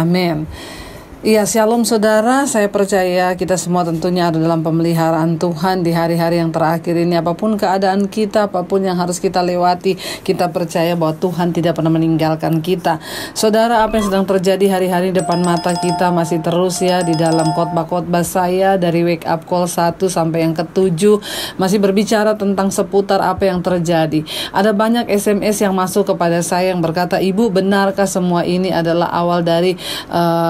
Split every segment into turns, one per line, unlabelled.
Amin. Iya, shalom saudara, saya percaya kita semua tentunya ada dalam pemeliharaan Tuhan di hari-hari yang terakhir ini. Apapun keadaan kita, apapun yang harus kita lewati, kita percaya bahwa Tuhan tidak pernah meninggalkan kita. Saudara, apa yang sedang terjadi hari-hari depan mata kita masih terus ya di dalam khotbah-khotbah saya dari Wake Up Call 1 sampai yang ke-7 masih berbicara tentang seputar apa yang terjadi. Ada banyak SMS yang masuk kepada saya yang berkata, "Ibu, benarkah semua ini adalah awal dari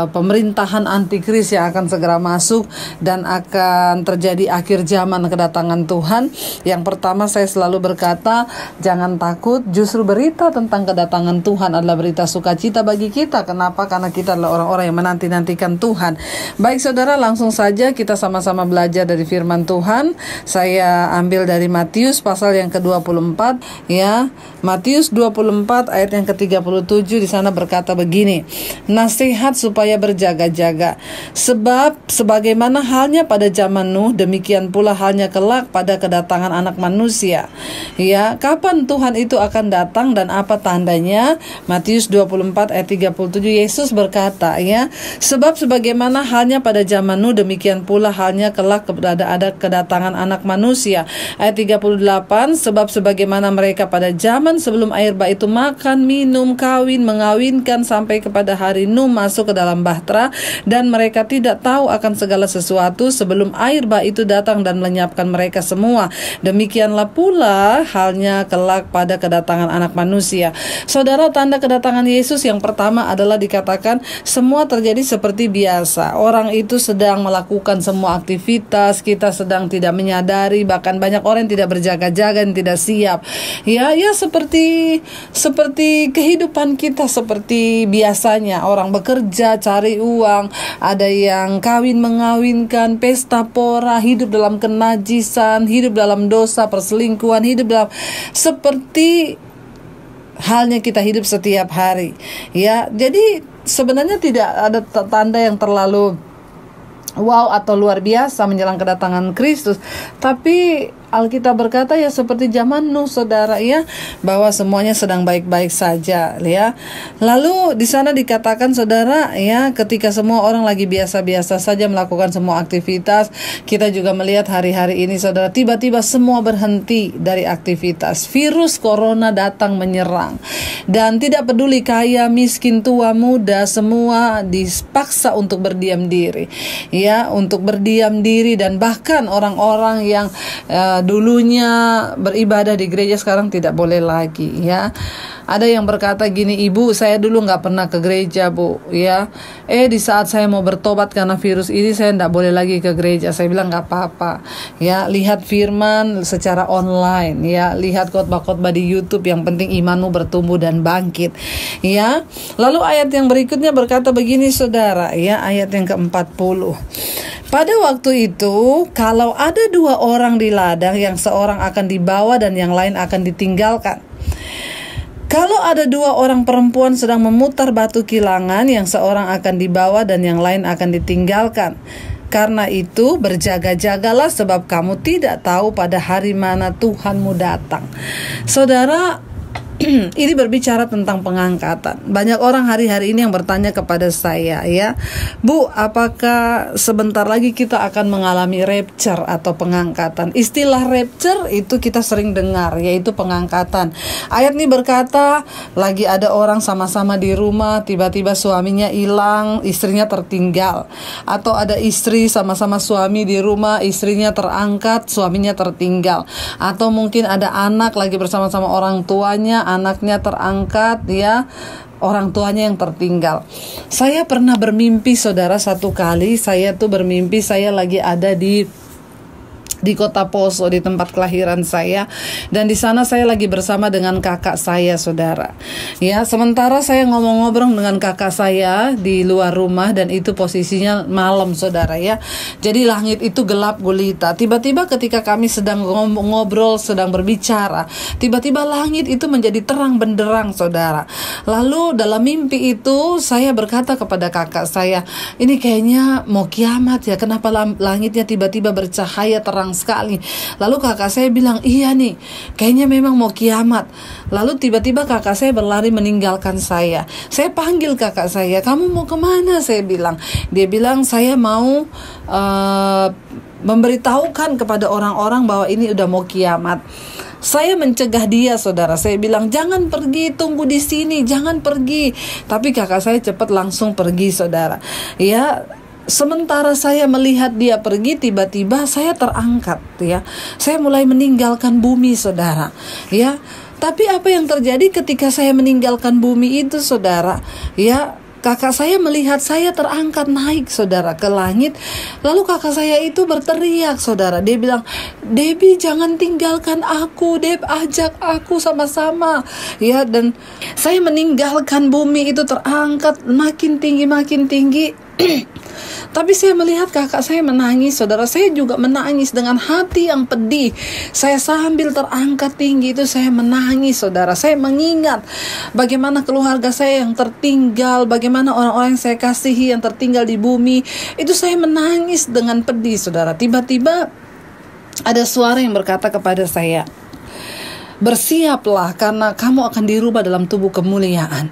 pemerintahan antikris yang akan segera masuk dan akan terjadi akhir zaman kedatangan Tuhan?" Yang pertama saya selalu berkata, jangan takut, justru berita tentang kedatangan Tuhan adalah berita sukacita bagi kita. Kenapa? Karena kita adalah orang-orang yang menanti-nantikan Tuhan. Baik saudara, langsung saja kita sama-sama belajar dari firman Tuhan. Saya ambil dari Matius pasal yang ke-24 ya. Matius 24 ayat yang ke-37 di sana berkata begini, "Nasihat supaya berjaga-jaga. Sebab sebagaimana halnya pada zaman Nuh, demikian pula halnya kelak pada kedatangan Anak Manusia." Ya, kapan Tuhan itu akan datang dan apa tandanya? Matius 24 ayat 37 Yesus berkata ya, "Sebab sebagaimana halnya pada zaman Nuh, demikian pula halnya kelak ada kedatangan Anak Manusia." Ayat 38, "Sebab sebagaimana mereka pada zaman sebelum air bah itu makan, minum, kawin, mengawinkan sampai kepada hari Nuh masuk ke dalam bahtera, dan mereka tidak tahu akan segala sesuatu sebelum air bah itu datang dan melenyapkan mereka semua. Demikianlah pula halnya kelak pada kedatangan Anak Manusia." Saudara, tanda kedatangan Yesus yang pertama adalah dikatakan semua terjadi seperti biasa. Orang itu sedang melakukan semua aktivitas, kita sedang tidak menyadari, bahkan banyak orang yang tidak berjaga-jaga, yang tidak siap. Ya seperti kehidupan kita seperti biasanya. Orang bekerja, cari uang, ada yang kawin mengawinkan, pesta pora, hidup dalam kenajisan, hidup dalam dosa, perselingkuhan, hidup dalam seperti halnya kita hidup setiap hari. Ya, jadi sebenarnya tidak ada tanda yang terlalu wow atau luar biasa menjelang kedatangan Kristus. Tapi Alkitab berkata ya seperti zaman Nuh saudara ya, bahwa semuanya sedang baik-baik saja ya. Lalu di sana dikatakan saudara ya, ketika semua orang lagi biasa-biasa saja melakukan semua aktivitas, kita juga melihat hari-hari ini saudara, tiba-tiba semua berhenti dari aktivitas. Virus corona datang menyerang dan tidak peduli kaya, miskin, tua, muda, semua dipaksa untuk berdiam diri. Ya, untuk berdiam diri, dan bahkan orang-orang yang dulunya beribadah di gereja sekarang tidak boleh lagi ya. Ada yang berkata gini, "Ibu, saya dulu nggak pernah ke gereja, Bu ya. Di saat saya mau bertobat karena virus ini, saya nggak boleh lagi ke gereja." Saya bilang nggak apa-apa ya, lihat firman secara online ya, lihat khotbah-khotbah di YouTube, yang penting imanmu bertumbuh dan bangkit ya. Lalu ayat yang berikutnya berkata begini saudara ya, ayat yang ke-40. "Pada waktu itu, kalau ada 2 orang di ladang, yang seorang akan dibawa dan yang lain akan ditinggalkan. Kalau ada 2 orang perempuan sedang memutar batu kilangan, yang seorang akan dibawa dan yang lain akan ditinggalkan. Karena itu berjaga-jagalah, sebab kamu tidak tahu pada hari mana Tuhanmu datang." Saudara, ini berbicara tentang pengangkatan. Banyak orang hari-hari ini yang bertanya kepada saya ya, "Bu, apakah sebentar lagi kita akan mengalami rapture atau pengangkatan?" Istilah rapture itu kita sering dengar, yaitu pengangkatan. Ayat ini berkata, lagi ada orang sama-sama di rumah, tiba-tiba suaminya hilang, istrinya tertinggal. Atau ada istri sama-sama suami di rumah, istrinya terangkat, suaminya tertinggal. Atau mungkin ada anak lagi bersama-sama orang tuanya, anaknya terangkat ya, orang tuanya yang tertinggal. Saya pernah bermimpi saudara, satu kali saya tuh bermimpi saya lagi ada di Kota Poso, di tempat kelahiran saya, dan di sana saya lagi bersama dengan kakak saya saudara ya. Sementara saya ngobrol dengan kakak saya di luar rumah, dan itu posisinya malam saudara ya. Jadi langit itu gelap gulita. Tiba-tiba ketika kami sedang ngobrol, sedang berbicara, tiba-tiba langit itu menjadi terang benderang saudara. Lalu dalam mimpi itu saya berkata kepada kakak saya, "Ini kayaknya mau kiamat ya, kenapa langitnya tiba-tiba bercahaya terang kencang sekali. Lalu kakak saya bilang, iya nih, kayaknya memang mau kiamat. Lalu tiba-tiba kakak saya berlari meninggalkan saya. Saya panggil kakak saya, kamu mau kemana? Saya bilang. Dia bilang, saya mau memberitahukan kepada orang-orang bahwa ini udah mau kiamat. Saya mencegah dia, saudara. Saya bilang, jangan pergi, tunggu di sini, jangan pergi. Tapi kakak saya cepat langsung pergi, saudara. Ya, sementara saya melihat dia pergi, tiba-tiba saya terangkat, ya. Saya mulai meninggalkan bumi, saudara. Ya, tapi apa yang terjadi ketika saya meninggalkan bumi itu, saudara? Ya, kakak saya melihat saya terangkat naik, saudara, ke langit. Lalu kakak saya itu berteriak, saudara. Dia bilang, Debbie, jangan tinggalkan aku, Deb, ajak aku sama-sama. Ya, dan saya meninggalkan bumi itu terangkat makin tinggi, makin tinggi. Tapi saya melihat kakak saya menangis, saudara. Saya juga menangis dengan hati yang pedih. Saya sambil terangkat tinggi itu saya menangis, saudara. Saya mengingat bagaimana keluarga saya yang tertinggal, bagaimana orang-orang yang saya kasihi yang tertinggal di bumi. Itu saya menangis dengan pedih, saudara. Tiba-tiba ada suara yang berkata kepada saya, bersiaplah karena kamu akan dirubah dalam tubuh kemuliaan.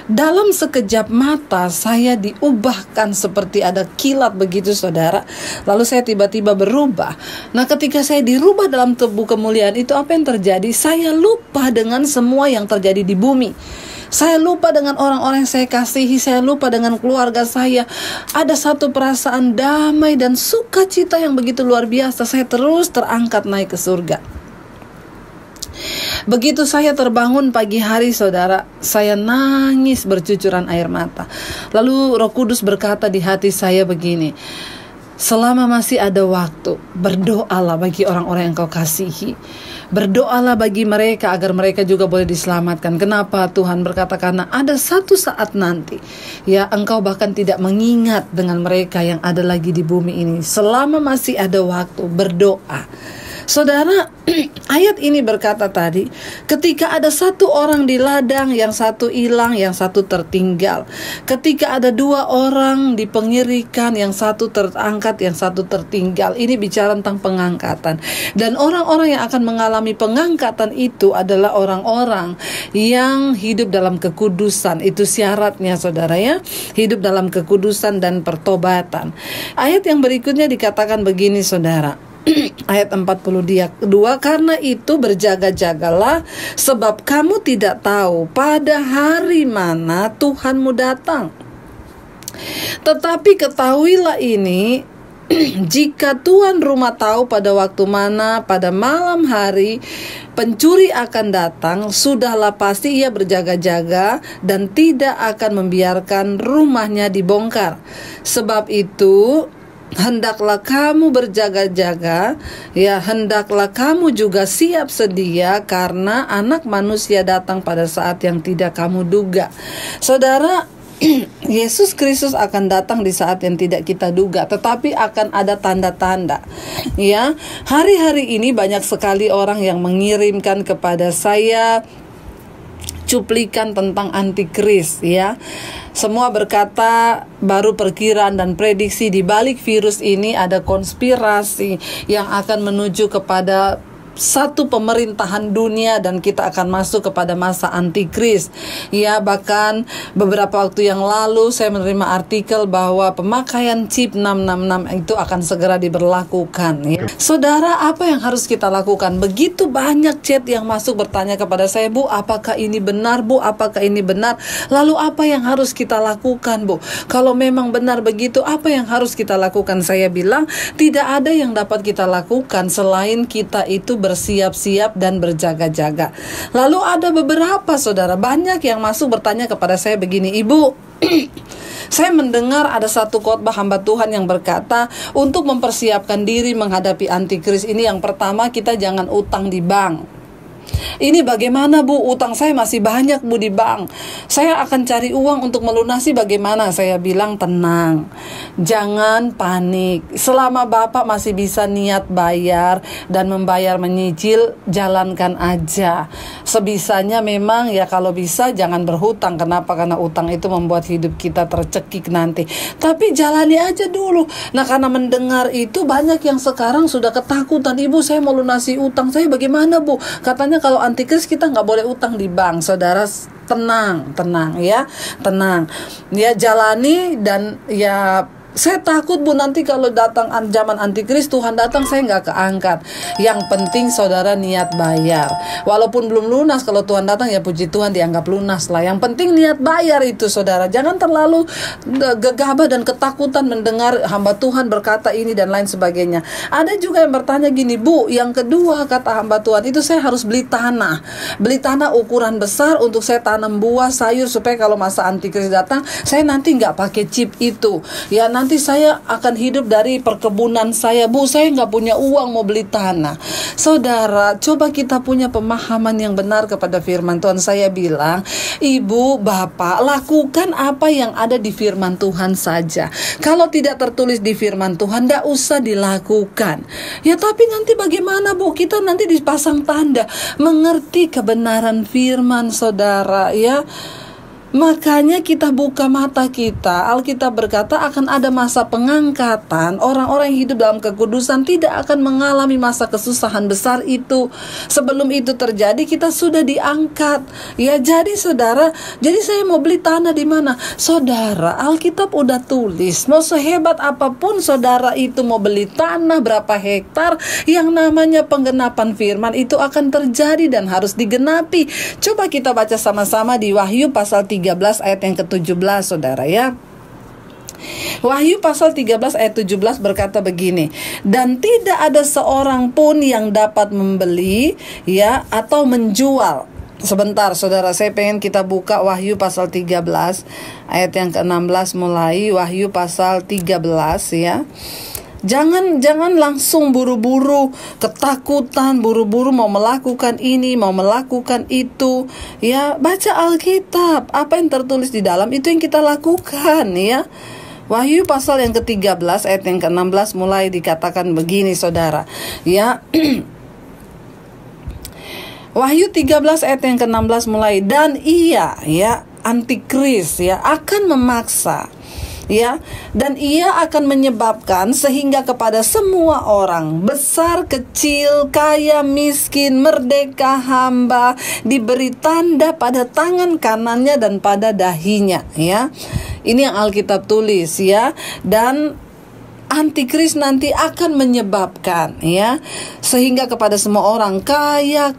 Dalam sekejap mata saya diubahkan seperti ada kilat begitu, saudara. Lalu saya tiba-tiba berubah. Nah, ketika saya dirubah dalam tubuh kemuliaan itu, apa yang terjadi? Saya lupa dengan semua yang terjadi di bumi. Saya lupa dengan orang-orang yang saya kasihi. Saya lupa dengan keluarga saya. Ada satu perasaan damai dan sukacita yang begitu luar biasa. Saya terus terangkat naik ke surga. Begitu saya terbangun pagi hari, saudara, saya nangis bercucuran air mata. Lalu Roh Kudus berkata di hati saya begini, selama masih ada waktu, berdoalah bagi orang-orang yang kau kasihi. Berdoalah bagi mereka agar mereka juga boleh diselamatkan. Kenapa Tuhan berkata? Karena ada satu saat nanti, ya, engkau bahkan tidak mengingat dengan mereka yang ada lagi di bumi ini. Selama masih ada waktu, berdoa. Saudara, ayat ini berkata tadi, ketika ada satu orang di ladang, yang satu hilang, yang satu tertinggal. Ketika ada dua orang di pengirikan, yang satu terangkat, yang satu tertinggal. Ini bicara tentang pengangkatan. Dan orang-orang yang akan mengalami pengangkatan itu adalah orang-orang yang hidup dalam kekudusan. Itu syaratnya, saudara, ya. Hidup dalam kekudusan dan pertobatan. Ayat yang berikutnya dikatakan begini, saudara. Ayat 42, karena itu berjaga-jagalah, sebab kamu tidak tahu pada hari mana Tuhanmu datang. Tetapi ketahuilah ini, jika tuan rumah tahu pada waktu mana, pada malam hari pencuri akan datang, sudahlah pasti ia berjaga-jaga dan tidak akan membiarkan rumahnya dibongkar. Sebab itu hendaklah kamu berjaga-jaga, ya, hendaklah kamu juga siap sedia, karena Anak Manusia datang pada saat yang tidak kamu duga. Saudara, Yesus Kristus akan datang di saat yang tidak kita duga, tetapi akan ada tanda-tanda. Ya, hari-hari ini banyak sekali orang yang mengirimkan kepada saya cuplikan tentang antikris, ya. Semua berkata baru perkiraan dan prediksi di balik virus ini ada konspirasi yang akan menuju kepada satu pemerintahan dunia dan kita akan masuk kepada masa antikris. Ya, bahkan beberapa waktu yang lalu saya menerima artikel bahwa pemakaian chip 666 itu akan segera diberlakukan, ya. Saudara, apa yang harus kita lakukan? Begitu banyak chat yang masuk bertanya kepada saya, Bu, apakah ini benar, Bu? Apakah ini benar? Lalu apa yang harus kita lakukan, Bu? Kalau memang benar begitu, apa yang harus kita lakukan? Saya bilang, tidak ada yang dapat kita lakukan selain kita itu bersiap-siap dan berjaga-jaga. Lalu ada beberapa saudara, banyak yang masuk bertanya kepada saya begini, Ibu, saya mendengar ada satu khotbah hamba Tuhan yang berkata, untuk mempersiapkan diri menghadapi antikris ini, yang pertama kita jangan utang di bank. Ini bagaimana Bu, utang saya masih banyak Bu di bank, saya akan cari uang untuk melunasi, bagaimana? Saya bilang tenang, jangan panik. Selama Bapak masih bisa niat bayar dan membayar menyicil, jalankan aja. Sebisanya memang ya, kalau bisa jangan berhutang. Kenapa? Karena utang itu membuat hidup kita tercekik nanti. Tapi jalani aja dulu. Nah, karena mendengar itu banyak yang sekarang sudah ketakutan. Ibu, saya mau lunasi utang saya, bagaimana Bu? Katanya kalau antikris kita nggak boleh utang di bank. Saudara, tenang ya, tenang ya, jalani. Dan ya, saya takut Bu, nanti kalau datang zaman antikris, Tuhan datang, saya nggak keangkat. Yang penting saudara niat bayar. Walaupun belum lunas, kalau Tuhan datang ya puji Tuhan dianggap lunas lah. Yang penting niat bayar itu saudara. Jangan terlalu gegabah dan ketakutan mendengar hamba Tuhan berkata ini dan lain sebagainya. Ada juga yang bertanya gini, Bu, yang kedua kata hamba Tuhan itu saya harus beli tanah. Beli tanah ukuran besar untuk saya tanam buah, sayur, supaya kalau masa antikris datang, saya nanti nggak pakai chip itu. Ya, nanti saya akan hidup dari perkebunan saya. Bu, saya nggak punya uang mau beli tanah. Saudara, coba kita punya pemahaman yang benar kepada firman Tuhan. Saya bilang, Ibu, Bapak, lakukan apa yang ada di firman Tuhan saja. Kalau tidak tertulis di firman Tuhan, nggak usah dilakukan. Ya, tapi nanti bagaimana Bu? Kita nanti dipasang tanda. Mengerti kebenaran firman saudara ya. Makanya kita buka mata kita. Alkitab berkata akan ada masa pengangkatan. Orang-orang yang hidup dalam kekudusan tidak akan mengalami masa kesusahan besar itu. Sebelum itu terjadi, kita sudah diangkat. Ya, jadi saudara, jadi saya mau beli tanah di mana? Saudara, Alkitab udah tulis. Mau sehebat apapun saudara itu mau beli tanah berapa hektar, yang namanya penggenapan firman itu akan terjadi dan harus digenapi. Coba kita baca sama-sama di Wahyu pasal 13 ayat yang ke-17 saudara ya. Wahyu pasal 13 ayat 17 berkata begini, dan tidak ada seorang pun yang dapat membeli ya atau menjual. Sebentar saudara, saya pengen kita buka Wahyu pasal 13 ayat yang ke-16 mulai. Wahyu pasal 13 ya. Jangan langsung buru-buru, ketakutan, buru-buru mau melakukan ini, mau melakukan itu. Ya, baca Alkitab. Apa yang tertulis di dalam itu yang kita lakukan ya. Wahyu pasal yang ke-13 ayat yang ke-16 mulai dikatakan begini saudara. Ya. Wahyu 13 ayat yang ke-16 mulai, dan ia ya, antikris ya, akan memaksa ya, dan ia akan menyebabkan sehingga kepada semua orang, besar kecil, kaya miskin, merdeka hamba, diberi tanda pada tangan kanannya dan pada dahinya ya. Ini yang Alkitab tulis ya. Dan antikris nanti akan menyebabkan ya, sehingga kepada semua orang, kaya,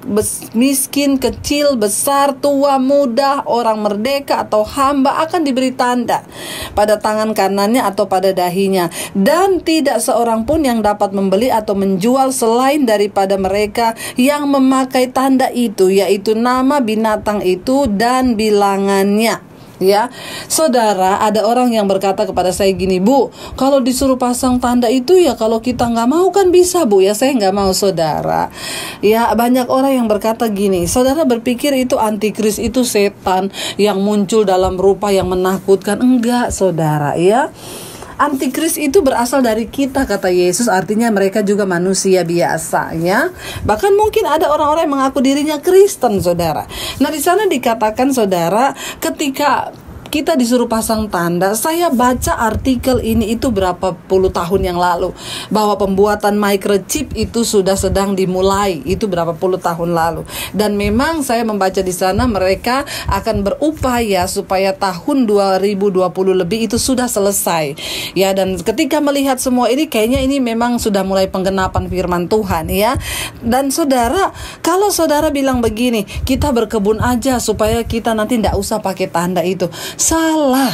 miskin, kecil, besar, tua, muda, orang merdeka atau hamba, akan diberi tanda pada tangan kanannya atau pada dahinya, dan tidak seorang pun yang dapat membeli atau menjual selain daripada mereka yang memakai tanda itu, yaitu nama binatang itu dan bilangannya. Ya, saudara, ada orang yang berkata kepada saya gini, Bu, kalau disuruh pasang tanda itu ya kalau kita nggak mau kan bisa Bu. Ya, saya nggak mau saudara. Ya, banyak orang yang berkata gini, saudara berpikir itu antikris, itu setan yang muncul dalam rupa yang menakutkan. Enggak saudara ya. Antikris itu berasal dari kita kata Yesus, artinya mereka juga manusia biasa ya. Bahkan mungkin ada orang-orang yang mengaku dirinya Kristen saudara. Nah, di sana dikatakan saudara, ketika kita disuruh pasang tanda, saya baca artikel ini itu berapa puluh tahun yang lalu, bahwa pembuatan microchip itu sudah sedang dimulai, itu berapa puluh tahun lalu. Dan memang saya membaca di sana mereka akan berupaya supaya tahun 2020 lebih itu sudah selesai. Ya, dan ketika melihat semua ini, kayaknya ini memang sudah mulai penggenapan firman Tuhan ya. Dan saudara, kalau saudara bilang begini, kita berkebun aja supaya kita nanti tidak usah pakai tanda itu. Salah.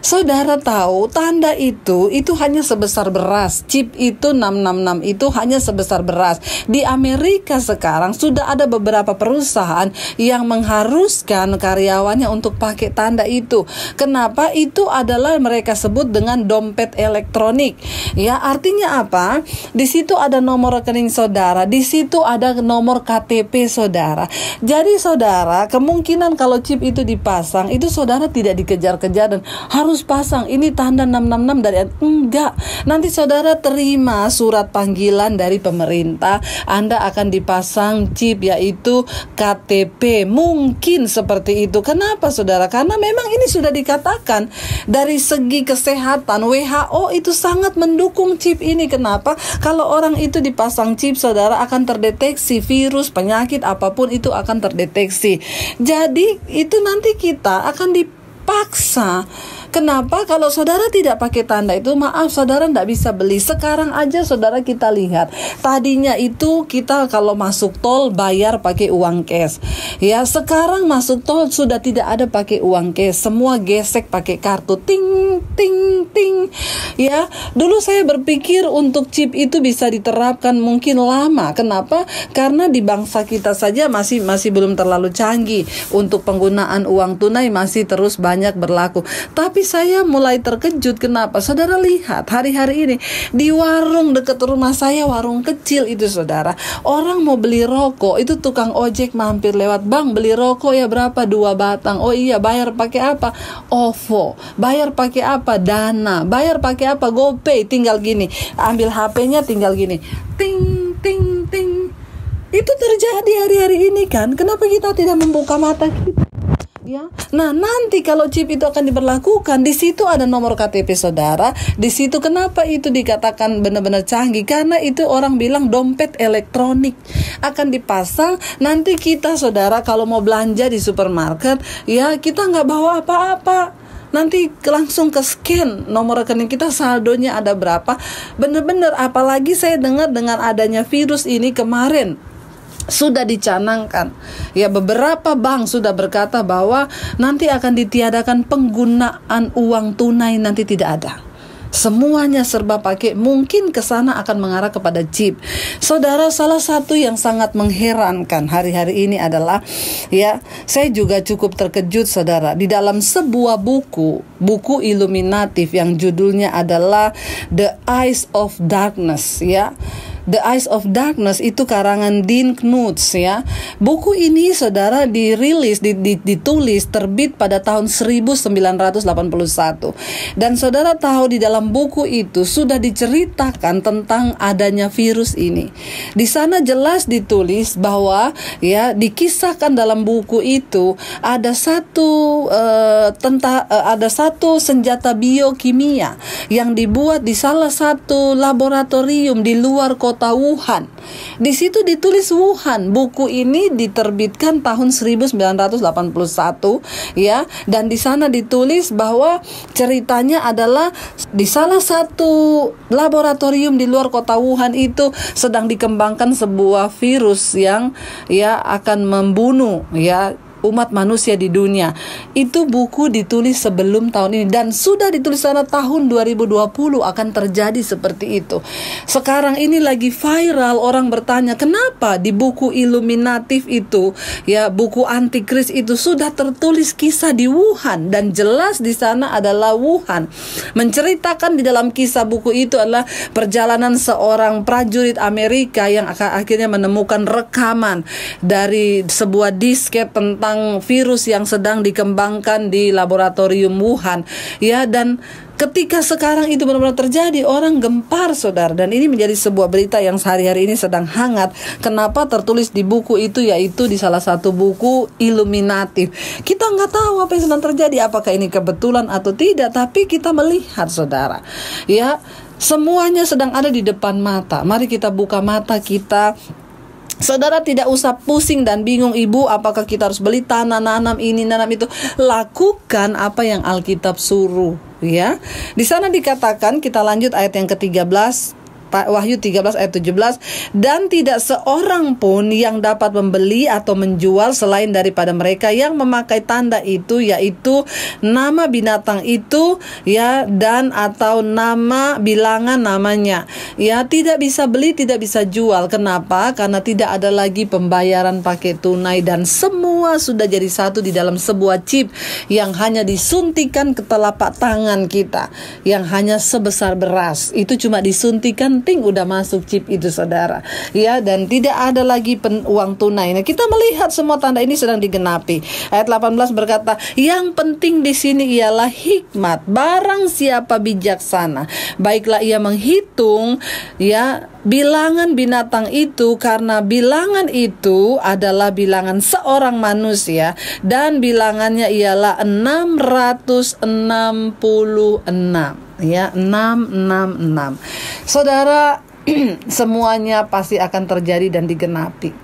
Saudara tahu tanda itu hanya sebesar beras. Chip itu 666 itu hanya sebesar beras. Di Amerika sekarang sudah ada beberapa perusahaan yang mengharuskan karyawannya untuk pakai tanda itu. Kenapa? Itu adalah mereka sebut dengan dompet elektronik. Ya, artinya apa? Di situ ada nomor rekening saudara, di situ ada nomor KTP saudara. Jadi saudara, kemungkinan kalau chip itu dipasang, itu saudara tidak dikejar-kejar dan harus pasang ini tanda 666 dari enggak. Nanti saudara terima surat panggilan dari pemerintah, Anda akan dipasang chip yaitu KTP. Mungkin seperti itu. Kenapa saudara? Karena memang ini sudah dikatakan dari segi kesehatan WHO itu sangat mendukung chip ini. Kenapa? Kalau orang itu dipasang chip, saudara, akan terdeteksi virus, penyakit apapun itu akan terdeteksi. Jadi itu nanti kita akan dipaksa. Kenapa? Kalau saudara tidak pakai tanda itu, maaf, saudara tidak bisa beli. Sekarang aja saudara kita lihat, tadinya itu kita kalau masuk tol bayar pakai uang cash. Ya, sekarang masuk tol sudah tidak ada pakai uang cash, semua gesek pakai kartu, ting ting ting. Ya, dulu saya berpikir untuk chip itu bisa diterapkan mungkin lama. Kenapa? Karena di bangsa kita saja masih belum terlalu canggih untuk penggunaan uang tunai, masih terus banyak berlaku. Tapi saya mulai terkejut. Kenapa? Saudara lihat hari-hari ini di warung dekat rumah saya, warung kecil itu saudara, orang mau beli rokok, itu tukang ojek mampir lewat, bang beli rokok ya berapa? 2 batang. Oh iya, bayar pakai apa? OVO. Bayar pakai apa? Dana. Bayar pakai apa? GoPay. Tinggal gini, ambil HP-nya tinggal gini, ting ting ting. Itu terjadi hari-hari ini kan. Kenapa kita tidak membuka mata kita? Ya, nah nanti kalau chip itu akan diberlakukan, di situ ada nomor KTP saudara, di situ kenapa itu dikatakan benar-benar canggih? Karena itu orang bilang dompet elektronik akan dipasang. Nanti kita saudara kalau mau belanja di supermarket, ya kita nggak bawa apa-apa. Nanti langsung ke scan nomor rekening kita, saldonya ada berapa. Benar-benar, apalagi saya dengar dengan adanya virus ini kemarin sudah dicanangkan. Ya, beberapa bank sudah berkata bahwa nanti akan ditiadakan penggunaan uang tunai, nanti tidak ada. Semuanya serba pakai, mungkin ke sana akan mengarah kepada chip. Saudara, salah satu yang sangat mengherankan hari-hari ini adalah, ya, saya juga cukup terkejut saudara, di dalam sebuah buku iluminatif yang judulnya adalah The Eyes of Darkness, ya. The Eyes of Darkness itu karangan Dean Knuth, ya. Buku ini saudara dirilis, ditulis, terbit pada tahun 1981. Dan saudara tahu di dalam buku itu sudah diceritakan tentang adanya virus ini. Di sana jelas ditulis bahwa, ya, dikisahkan dalam buku itu ada satu senjata biokimia yang dibuat di salah satu laboratorium di luar kota Wuhan. Di situ ditulis Wuhan. Buku ini diterbitkan tahun 1981, ya, dan di sana ditulis bahwa ceritanya adalah di salah satu laboratorium di luar kota Wuhan itu sedang dikembangkan sebuah virus yang, ya, akan membunuh, ya, umat manusia di dunia. Itu buku ditulis sebelum tahun ini dan sudah ditulis sana tahun 2020 akan terjadi seperti itu. Sekarang ini lagi viral, orang bertanya kenapa di buku iluminatif itu, ya, buku antikris itu sudah tertulis kisah di Wuhan dan jelas di sana adalah Wuhan. Menceritakan di dalam kisah buku itu adalah perjalanan seorang prajurit Amerika yang akhirnya menemukan rekaman dari sebuah disket tentang virus yang sedang dikembangkan di laboratorium Wuhan, ya. Dan ketika sekarang itu benar-benar terjadi, orang gempar saudara, dan ini menjadi sebuah berita yang sehari-hari ini sedang hangat. Kenapa tertulis di buku itu, yaitu di salah satu buku iluminatif. Kita nggak tahu apa yang sedang terjadi, apakah ini kebetulan atau tidak, tapi kita melihat saudara, ya, semuanya sedang ada di depan mata. Mari kita buka mata kita. Saudara tidak usah pusing dan bingung, ibu, apakah kita harus beli tanah, nanam ini, nanam itu. Lakukan apa yang Alkitab suruh, ya. Di sana dikatakan, kita lanjut ayat yang ke-13. Wahyu 13 ayat 17, dan tidak seorang pun yang dapat membeli atau menjual selain daripada mereka yang memakai tanda itu, yaitu nama binatang itu, ya, dan atau nama bilangan namanya. Ya, tidak bisa beli, tidak bisa jual. Kenapa? Karena tidak ada lagi pembayaran pakai tunai, dan semua sudah jadi satu di dalam sebuah chip yang hanya disuntikan ke telapak tangan kita, yang hanya sebesar beras. Itu cuma disuntikan, ting, udah masuk chip itu, saudara. Ya, dan tidak ada lagi uang tunai. Nah, kita melihat semua tanda ini sedang digenapi. Ayat 18 berkata, yang penting di sini ialah hikmat. Barang siapa bijaksana, baiklah ia menghitung, ya, bilangan binatang itu, karena bilangan itu adalah bilangan seorang manusia, dan bilangannya ialah 666, ya, 666. Saudara, semuanya pasti akan terjadi dan digenapi.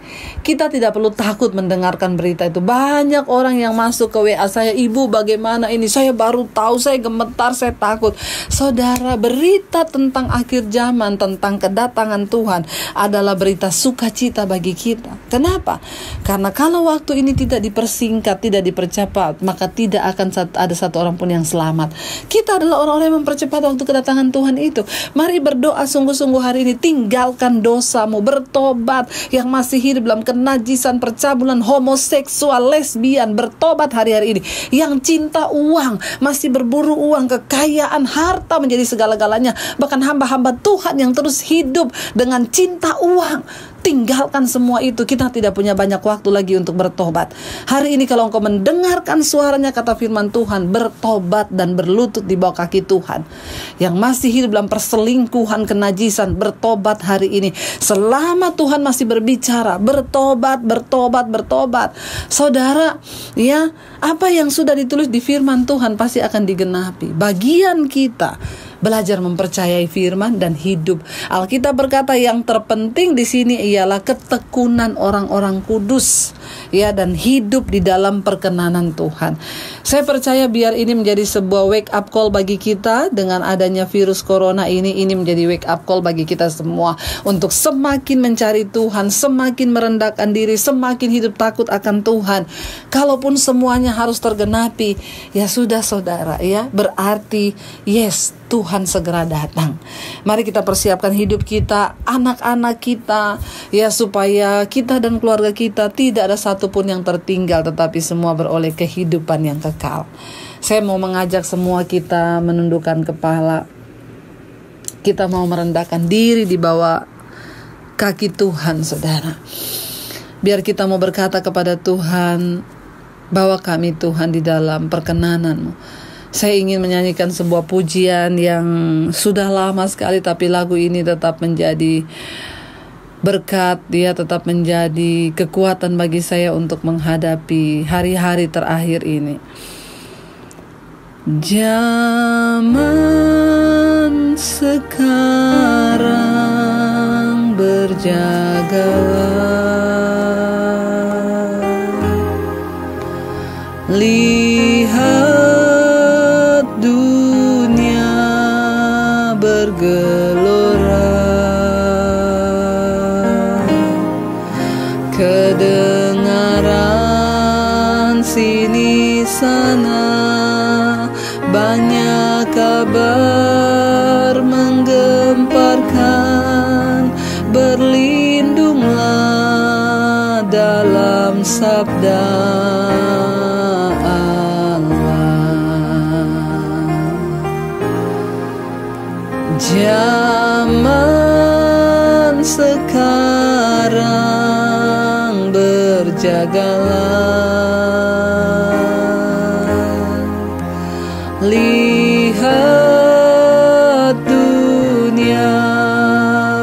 Kita tidak perlu takut mendengarkan berita itu. Banyak orang yang masuk ke WA saya, ibu bagaimana ini, saya baru tahu, saya gemetar, saya takut. Saudara, berita tentang akhir zaman, tentang kedatangan Tuhan adalah berita sukacita bagi kita. Kenapa? Karena kalau waktu ini tidak dipersingkat, tidak dipercepat, maka tidak akan ada satu orang pun yang selamat. Kita adalah orang-orang yang mempercepat waktu kedatangan Tuhan itu. Mari berdoa sungguh-sungguh hari ini. Tinggalkan dosamu, bertobat. Yang masih hidup dalam kenajisan, percabulan, homoseksual, lesbian, bertobat hari-hari ini. Yang cinta uang, masih berburu uang, kekayaan, harta menjadi segala-galanya. Bahkan hamba-hamba Tuhan yang terus hidup dengan cinta uang, tinggalkan semua itu. Kita tidak punya banyak waktu lagi untuk bertobat. Hari ini kalau engkau mendengarkan suaranya, kata firman Tuhan, bertobat dan berlutut di bawah kaki Tuhan. Yang masih hidup dalam perselingkuhan, kenajisan, bertobat hari ini. Selama Tuhan masih berbicara, bertobat, bertobat, bertobat. Saudara, ya, apa yang sudah ditulis di firman Tuhan pasti akan digenapi. Bagian kita belajar mempercayai firman dan hidup. Alkitab berkata yang terpenting di sini ialah ketekunan orang-orang kudus, ya, dan hidup di dalam perkenanan Tuhan. Saya percaya biar ini menjadi sebuah wake up call bagi kita. Dengan adanya virus corona ini menjadi wake up call bagi kita semua untuk semakin mencari Tuhan, semakin merendahkan diri, semakin hidup takut akan Tuhan. Kalaupun semuanya harus tergenapi, ya sudah saudara, ya, berarti yes, Tuhan segera datang. Mari kita persiapkan hidup kita, anak-anak kita, ya, supaya kita dan keluarga kita tidak ada satupun yang tertinggal, tetapi semua beroleh kehidupan yang kekal. Saya mau mengajak semua kita menundukkan kepala. Kita mau merendahkan diri di bawah kaki Tuhan, saudara. Biar kita mau berkata kepada Tuhan, bawa kami Tuhan di dalam perkenanan-Mu. Saya ingin menyanyikan sebuah pujian yang sudah lama sekali, tapi lagu ini tetap menjadi berkat, dia tetap menjadi kekuatan bagi saya untuk menghadapi hari-hari terakhir ini. Zaman sekarang berjagalah, lihat dunia bergelora, kedengaran sini sana banyak kabar menggemparkan. Berlindunglah dalam sabda zaman sekarang berjagalah, lihat dunia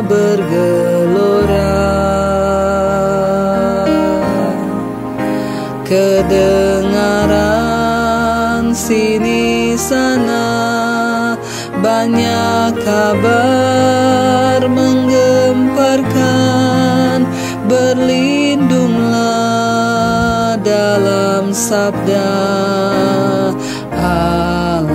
bergelora, kedengaran sini sana banyak kabar menggemparkan. Berlindunglah dalam sabda Allah.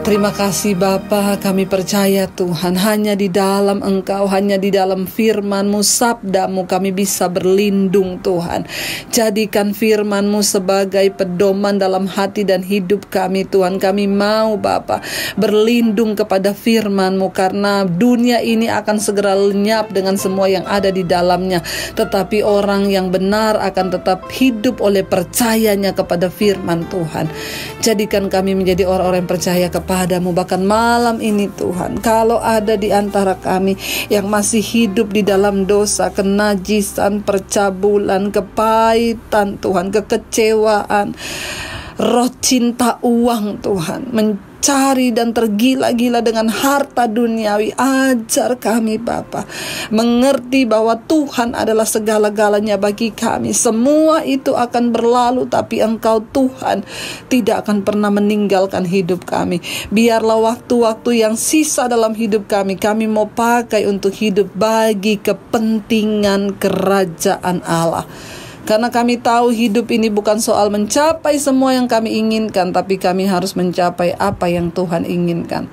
Terima kasih Bapa, kami percaya Tuhan, hanya di dalam Engkau, hanya di dalam firman-Mu, sabda-Mu kami bisa berlindung Tuhan. Jadikan firman-Mu sebagai pedoman dalam hati dan hidup kami Tuhan. Kami mau Bapa berlindung kepada firman-Mu, karena dunia ini akan segera lenyap dengan semua yang ada di dalamnya. Tetapi orang yang benar akan tetap hidup oleh percayanya kepada firman Tuhan. Jadikan kami menjadi orang-orang yang percaya kepadamu. Bahkan malam ini Tuhan, kalau ada di antara kami yang masih hidup di dalam dosa, kenajisan, percabulan, kepahitan Tuhan, kekecewaan, roh cinta uang Tuhan, mencari dan tergila-gila dengan harta duniawi, ajar kami Bapa mengerti bahwa Tuhan adalah segala-galanya bagi kami. Semua itu akan berlalu, tapi Engkau Tuhan tidak akan pernah meninggalkan hidup kami. Biarlah waktu-waktu yang sisa dalam hidup kami mau pakai untuk hidup bagi kepentingan kerajaan Allah. Karena kami tahu hidup ini bukan soal mencapai semua yang kami inginkan, tapi kami harus mencapai apa yang Tuhan inginkan.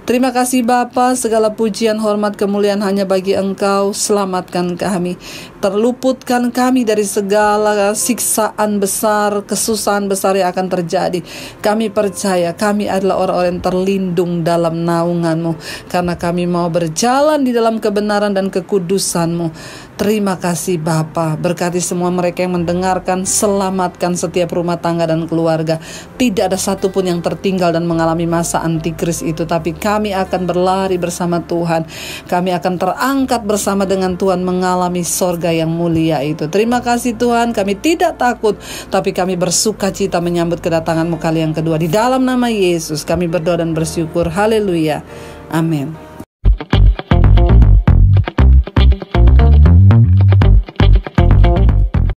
Terima kasih Bapa, segala pujian, hormat, kemuliaan hanya bagi Engkau. Selamatkan kami, terluputkan kami dari segala siksaan besar, kesusahan besar yang akan terjadi. Kami percaya kami adalah orang-orang yang terlindung dalam naungan-Mu, karena kami mau berjalan di dalam kebenaran dan kekudusan-Mu. Terima kasih Bapa, berkati semua mereka yang mendengarkan, selamatkan setiap rumah tangga dan keluarga. Tidak ada satupun yang tertinggal dan mengalami masa antikris itu, tapi kami akan berlari bersama Tuhan. Kami akan terangkat bersama dengan Tuhan mengalami sorga yang mulia itu. Terima kasih Tuhan, kami tidak takut, tapi kami bersuka cita menyambut kedatangan-Mu kali yang kedua. Di dalam nama Yesus kami berdoa dan bersyukur. Haleluya. Amin.